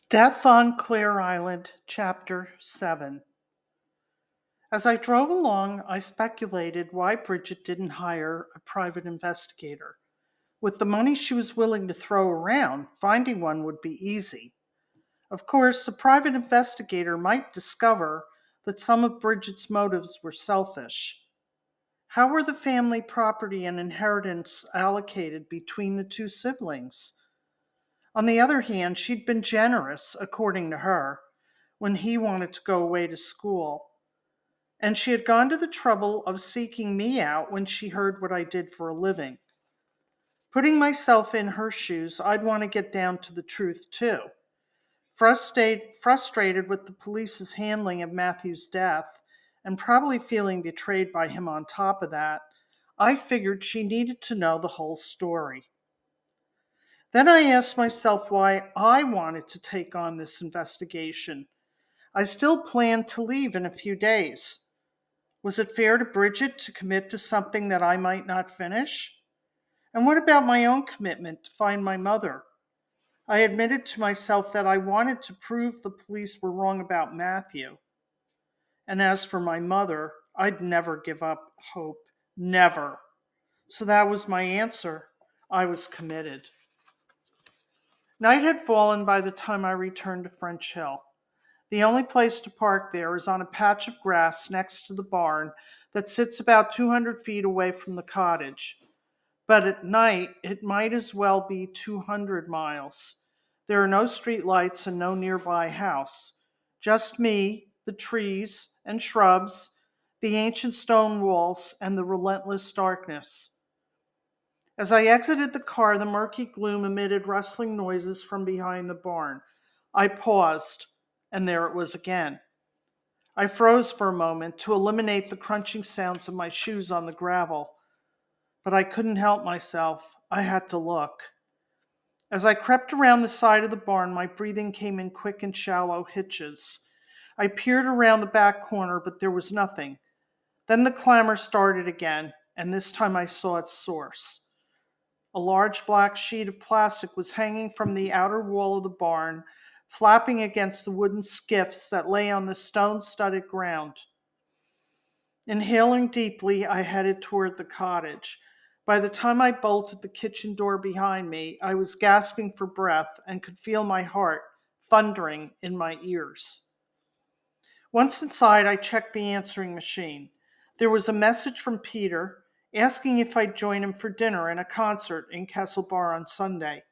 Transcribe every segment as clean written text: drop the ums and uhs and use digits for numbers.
Death on Clare Island, Chapter 7. As I drove along, I speculated why Bridget didn't hire a private investigator. With the money she was willing to throw around, finding one would be easy. Of course, a private investigator might discover that some of Bridget's motives were selfish. How were the family property and inheritance allocated between the two siblings? On the other hand, she'd been generous, according to her, when he wanted to go away to school. And she had gone to the trouble of seeking me out when she heard what I did for a living. Putting myself in her shoes, I'd want to get down to the truth too. Frustrated with the police's handling of Matthew's death, and probably feeling betrayed by him on top of that, I figured she needed to know the whole story. Then I asked myself why I wanted to take on this investigation. I still planned to leave in a few days. Was it fair to Bridget to commit to something that I might not finish? And what about my own commitment to find my mother? I admitted to myself that I wanted to prove the police were wrong about Matthew. And as for my mother, I'd never give up hope. Never. So that was my answer. I was committed. Night had fallen by the time I returned to French Hill. The only place to park there is on a patch of grass next to the barn that sits about 200 feet away from the cottage. But at night, it might as well be 200 miles. There are no street lights and no nearby house. Just me, the trees and shrubs, the ancient stone walls, and the relentless darkness. As I exited the car, the murky gloom emitted rustling noises from behind the barn. I paused, and there it was again. I froze for a moment to eliminate the crunching sounds of my shoes on the gravel, but I couldn't help myself. I had to look. As I crept around the side of the barn, my breathing came in quick and shallow hitches. I peered around the back corner, but there was nothing. Then the clamor started again, and this time I saw its source. A large black sheet of plastic was hanging from the outer wall of the barn, flapping against the wooden skiffs that lay on the stone-studded ground. Inhaling deeply, I headed toward the cottage. By the time I bolted the kitchen door behind me, I was gasping for breath and could feel my heart thundering in my ears. Once inside, I checked the answering machine. There was a message from Peter asking if I'd join him for dinner and a concert in Castle Bar on Sunday.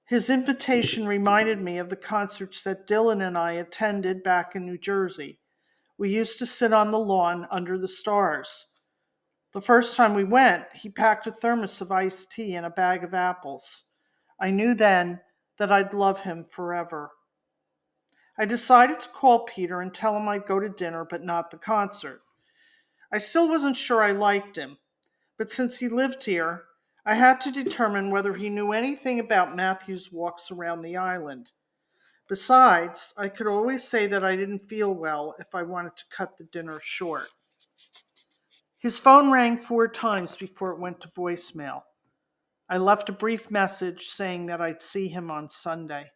His invitation reminded me of the concerts that Dylan and I attended back in New Jersey. We used to sit on the lawn under the stars. The first time we went, he packed a thermos of iced tea and a bag of apples. I knew then that I'd love him forever. I decided to call Peter and tell him I'd go to dinner but not the concert. I still wasn't sure I liked him, but since he lived here, I had to determine whether he knew anything about Matthew's walks around the island. Besides, I could always say that I didn't feel well if I wanted to cut the dinner short. His phone rang 4 times before it went to voicemail. I left a brief message saying that I'd see him on Sunday.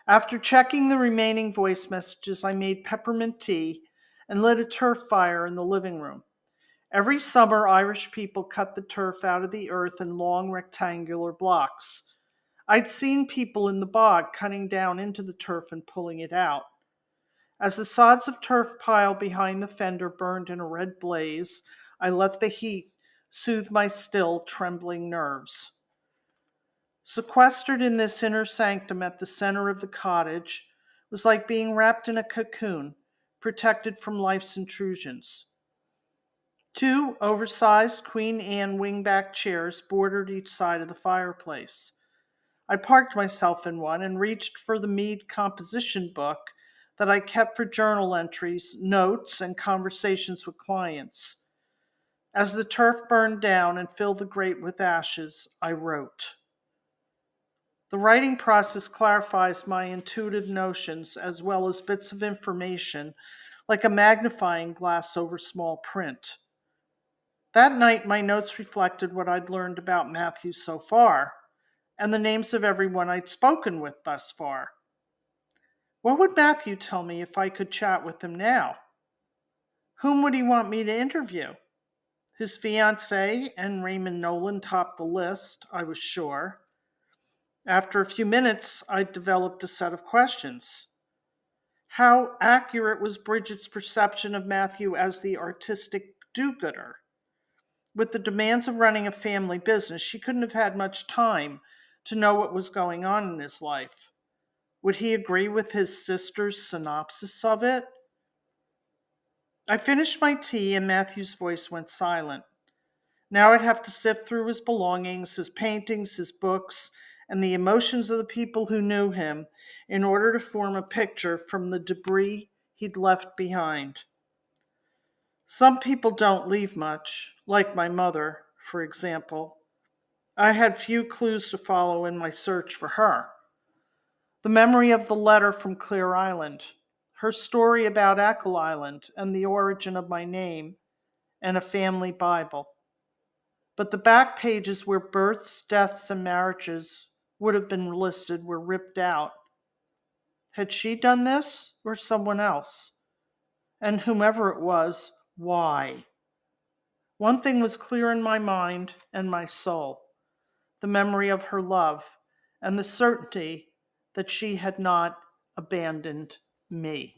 After checking the remaining voice messages, I made peppermint tea and lit a turf fire in the living room. Every summer, Irish people cut the turf out of the earth in long rectangular blocks. I'd seen people in the bog cutting down into the turf and pulling it out. As the sods of turf pile behind the fender burned in a red blaze, I let the heat soothe my still trembling nerves. Sequestered in this inner sanctum at the center of the cottage was like being wrapped in a cocoon, protected from life's intrusions. 2 oversized Queen Anne wingback chairs bordered each side of the fireplace. I parked myself in one and reached for the Mead composition book that I kept for journal entries, notes, and conversations with clients. As the turf burned down and filled the grate with ashes, I wrote. The writing process clarifies my intuitive notions as well as bits of information, like a magnifying glass over small print. That night, my notes reflected what I'd learned about Matthew so far, and the names of everyone I'd spoken with thus far. What would Matthew tell me if I could chat with him now? Whom would he want me to interview? His fiancée and Raymond Nolan topped the list, I was sure. After a few minutes, I developed a set of questions. How accurate was Bridget's perception of Matthew as the artistic do-gooder? With the demands of running a family business, she couldn't have had much time to know what was going on in his life. Would he agree with his sister's synopsis of it? I finished my tea and Matthew's voice went silent. Now I'd have to sift through his belongings, his paintings, his books, and the emotions of the people who knew him in order to form a picture from the debris he'd left behind. Some people don't leave much, like my mother, for example. I had few clues to follow in my search for her. The memory of the letter from Clare Island, her story about Echo Island and the origin of my name, and a family Bible. But the back pages where births, deaths, and marriages would have been listed were ripped out. Had she done this or someone else? And whomever it was, why? One thing was clear in my mind and my soul: the memory of her love and the certainty that she had not abandoned me.